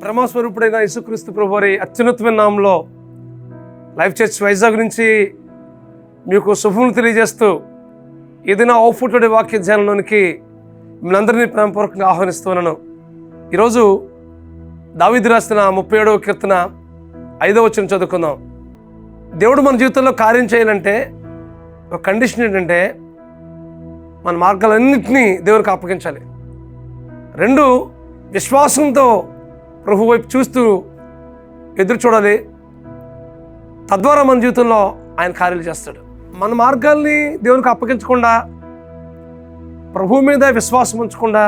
బ్రహ్మస్వరూపుడైన యేసుక్రీస్తు ప్రభువారి అత్యున్నతమైన నామంలో లైఫ్ చర్చ్ వైజాగ్ నుంచి మీకు శుభములు తెలియజేస్తూ ఏదైనా అవుట్పుట్ వాక్య ధ్యానంలోనికి మిమ్మల్ని అందరినీ ప్రేమపూర్వకంగా ఆహ్వానిస్తున్నాను. ఈరోజు దావీదు రాసిన 37వ కీర్తన 5వ వచనం చదువుకుందాం. దేవుడు మన జీవితంలో కార్యం చేయాలంటే ఒక కండిషన్ ఏంటంటే మన మార్గాలన్నింటినీ దేవునికి అప్పగించాలి. 2, విశ్వాసంతో ప్రభు వైపు చూస్తూ ఎదురు చూడాలి. తద్వారా మన జీవితంలో ఆయన కార్యాలు చేస్తాడు. మన మార్గాల్ని దేవునికి అప్పగించకుండా, ప్రభు మీద విశ్వాసం ఉంచకుండా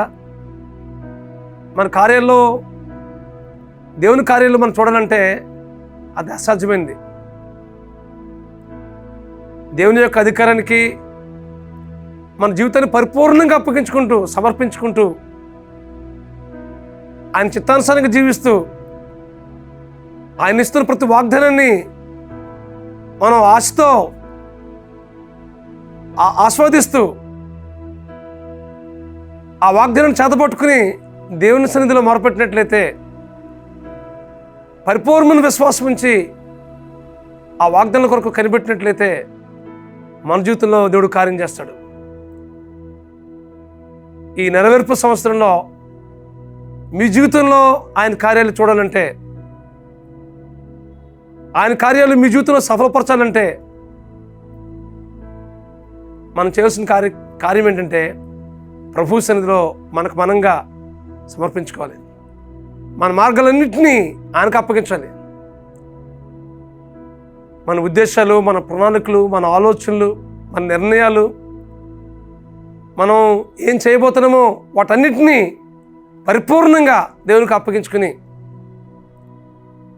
మన కార్యాల్లో దేవుని కార్యాలు మనం చూడాలంటే అది అసాధ్యమైంది. దేవుని యొక్క అధికారానికి మన జీవితాన్ని పరిపూర్ణంగా అప్పగించుకుంటూ, సమర్పించుకుంటూ, ఆయన చిత్తానుసారంగా జీవిస్తూ, ఆయన ఇస్తున్న ప్రతి వాగ్దానాన్ని మనం ఆశతో ఆస్వాదిస్తూ ఆ వాగ్దానాన్ని చేతపట్టుకుని దేవుని సన్నిధిలో మొరపెట్టినట్లయితే, పరిపూర్ణ విశ్వాసం ఉంచి ఆ వాగ్దానం కొరకు కనిపెట్టినట్లయితే మన జీవితంలో దేవుడు కార్యం చేస్తాడు. ఈ నెరవేర్పు సంవత్సరంలో మీ జీవితంలో ఆయన కార్యాలు చూడాలంటే, ఆయన కార్యాలు మీ జీవితంలో సఫలపరచాలంటే మనం చేయాల్సిన కార్యం ఏంటంటే ప్రభు సన్నిధిలో మనకు మనంగా సమర్పించుకోవాలి. మన మార్గాలన్నింటినీ ఆయనకు అప్పగించాలి. మన ఉద్దేశాలు, మన ప్రణాళికలు, మన ఆలోచనలు, మన నిర్ణయాలు, మనం ఏం చేయబోతున్నామో వాటన్నిటినీ పరిపూర్ణంగా దేవునికి అప్పగించుకుని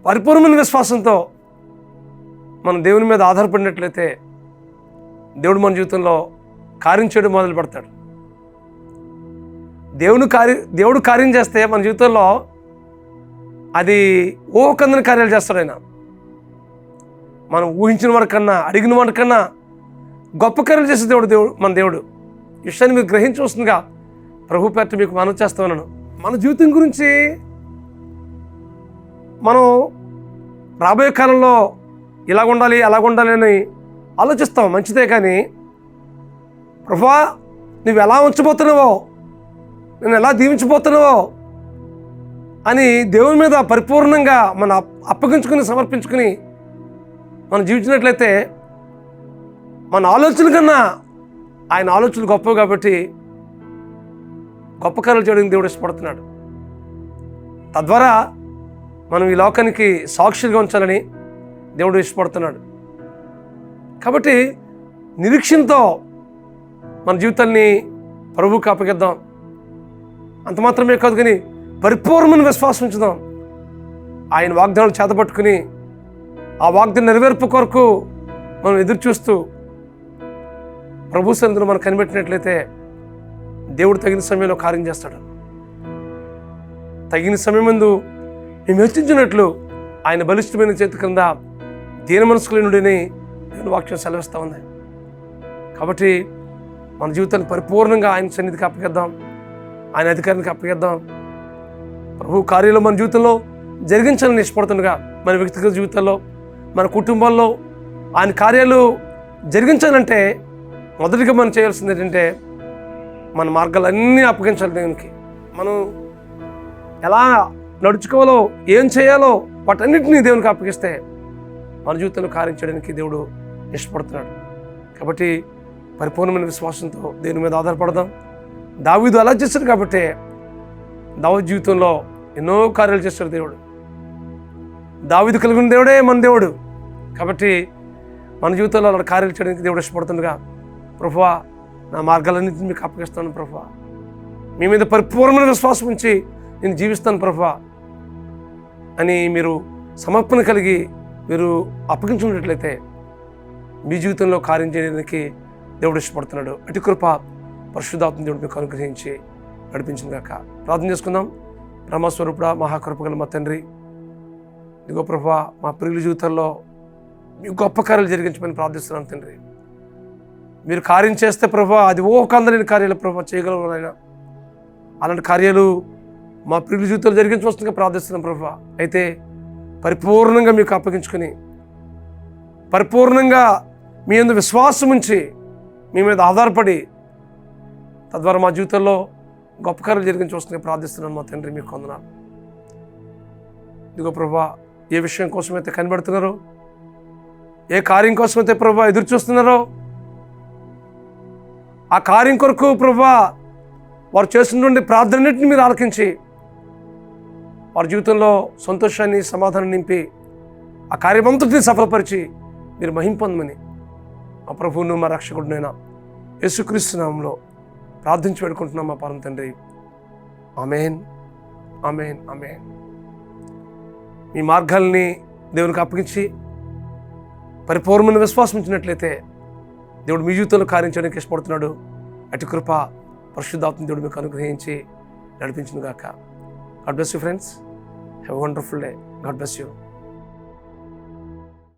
పరిపూర్ణమైన విశ్వాసంతో మనం దేవుని మీద ఆధారపడినట్లయితే దేవుడు మన జీవితంలో కార్యం చేయడం మొదలు పెడతాడు. దేవుడు కార్యం చేస్తే మన జీవితంలో అది ఊహకందని కార్యాలు చేస్తాడు ఆయన. మనం ఊహించిన వారికన్నా, అడిగిన వారికన్నా గొప్ప కార్యాలు చేసే దేవుడు మన దేవుడు. ఈ విషయాన్ని మీరు గ్రహించవలసిందిగా ప్రభు పేరిట మీకు మనవి చేస్తా ఉన్నాను. మన జీవితం గురించి మనం రాబోయే కాలంలో ఇలాగ ఉండాలి, అలాగ ఉండాలి అని ఆలోచిస్తాం, మంచిదే. కానీ ప్రభువా నువ్వు ఎలా ఉంచబోతున్నావో, నేను ఎలా దీవించబోతున్నావో అని దేవుని మీద పరిపూర్ణంగా మనం అప్పగించుకుని, సమర్పించుకుని మనం జీవించినట్లయితే మన ఆలోచన కన్నా ఆయన ఆలోచనలు గొప్పవి. కాబట్టి గొప్ప కార్యాలు చేయడానికి దేవుడు ఇష్టపడుతున్నాడు. తద్వారా మనం ఈ లోకానికి సాక్షులుగా ఉంచాలని దేవుడు ఇష్టపడుతున్నాడు. కాబట్టి నిరీక్షణతో మన జీవితాన్ని ప్రభువుకి అప్పగిద్దాం. అంత మాత్రమే కాదు, కానీ పరిపూర్ణమైన విశ్వాసం ఉంచుదాం. ఆయన వాగ్దానాలు చేతపట్టుకుని ఆ వాగ్దాన నెరవేర్పు కొరకు మనం ఎదురు చూస్తూ ప్రభు సన్నిధిలో మనం కనిపెట్టినట్లయితే దేవుడు తగిన సమయంలో కార్యం చేస్తాడు. తగిన సమయం ముందు మేము హెచ్చించినట్లు ఆయన బలిష్టమైన చేతి కింద దీన మనసుకులేనుడని దేవుని వాక్యం సెలవిస్తూ ఉంది. కాబట్టి మన జీవితాన్ని పరిపూర్ణంగా ఆయన సన్నిధికి అప్పగిద్దాం, ఆయన అధికారానికి అప్పగిద్దాం. ప్రభు కార్యాలు మన జీవితంలో జరిగించాలని ఇష్టపడుతుండగా, మన వ్యక్తిగత జీవితాల్లో, మన కుటుంబాల్లో ఆయన కార్యాలు జరిగించాలంటే మొదటిగా మనం చేయాల్సింది ఏంటంటే మన మార్గాలన్నీ అప్పగించాలి దేవునికి. మనం ఎలా నడుచుకోవాలో, ఏం చేయాలో వాటన్నిటినీ దేవునికి అప్పగిస్తే మన జీవితంలో కార్యం చేయడానికి దేవుడు ఇష్టపడుతున్నాడు. కాబట్టి పరిపూర్ణమైన విశ్వాసంతో దేవుని మీద ఆధారపడదాం. దావీదు అలా చేశాడు. కాబట్టి దావీదు జీవితంలో ఎన్నో కార్యాలు చేస్తాడు దేవుడు. దావీదు కలిగిన దేవుడే మన దేవుడు. కాబట్టి మన జీవితంలో అలా కార్యాలు చేయడానికి దేవుడు ఇష్టపడుతుండగా, ప్రభువా నా మార్గాలన్నింటినీ మీకు అప్పగిస్తాను ప్రభువా, మీ మీద పరిపూర్ణమైన విశ్వాసం ఉంచి నేను జీవిస్తాను ప్రభువా అని మీరు సమర్పణ కలిగి మీరు అప్పగించుకున్నట్లయితే మీ జీవితంలో కార్యం చేయడానికి దేవుడు ఇష్టపడుతున్నాడు. అటు కృప పరిశుద్ధాత్మ దేవుడు మీకు అనుగ్రహించి నడిపించింది కాక. ప్రార్థన చేసుకుందాం. బ్రహ్మస్వరూపుడా, మహాకృపగల మా తండ్రి, ఇదిగో ప్రభువా మా ప్రియుల జీవితాల్లో మీ గొప్ప కార్యాలు జరిగించమని ప్రార్థిస్తున్నాను తండ్రి. మీరు కార్యం చేస్తే ప్రభువా అది ఊహకందని కార్యాలు ప్రభువా చేయగలరు. అలాంటి కార్యాలు మా ప్రియుల జీవితాలు జరిగించవలసిందిగా ప్రార్థిస్తున్నాం ప్రభువా. అయితే పరిపూర్ణంగా మీకు అప్పగించుకొని పరిపూర్ణంగా మీ యందు విశ్వాసం ఉంచి మీ మీద ఆధారపడి తద్వారా మా జీవితంలో గొప్ప కార్యాలు జరిగించవలసిందిగా ప్రార్థిస్తున్నాను మా తండ్రి. మీకు వందనాలు. ఇదిగో ప్రభువా, ఏ విషయం కోసమైతే కనిపెడుతున్నారో, ఏ కార్యం కోసమైతే ప్రభువా ఎదురు చూస్తున్నారో, ఆ కార్యం కొరకు ప్రభువా వారు చేస్తున్నటువంటి ప్రార్థనన్నింటినీ మీరు ఆలకించి వారి జీవితంలో సంతోషాన్ని, సమాధానం నింపి ఆ కార్యమంతటిని సఫలపరిచి మీరు మహిమ పొందమని మా ప్రభువును మా రక్షకుడినైనా యేసుక్రీస్తు నామములో ప్రార్థించి పెట్టుకుంటున్నాం మా పరమ తండ్రి. ఆమేన్, ఆమేన్, ఆమేన్. మీ మార్గాల్ని దేవునికి అప్పగించి పరిపూర్ణమైన విశ్వాసం ఉంచినట్లయితే దేవుడు మీ జీవితంలో కార్యం చేయడానికి ఇష్టపడుతున్నాడు. అటు కృప పరిశుద్ధాత్మ దేవుడు మీకు అనుగ్రహించి నడిపించును గాక. God bless you friends. Have a wonderful day. God bless you.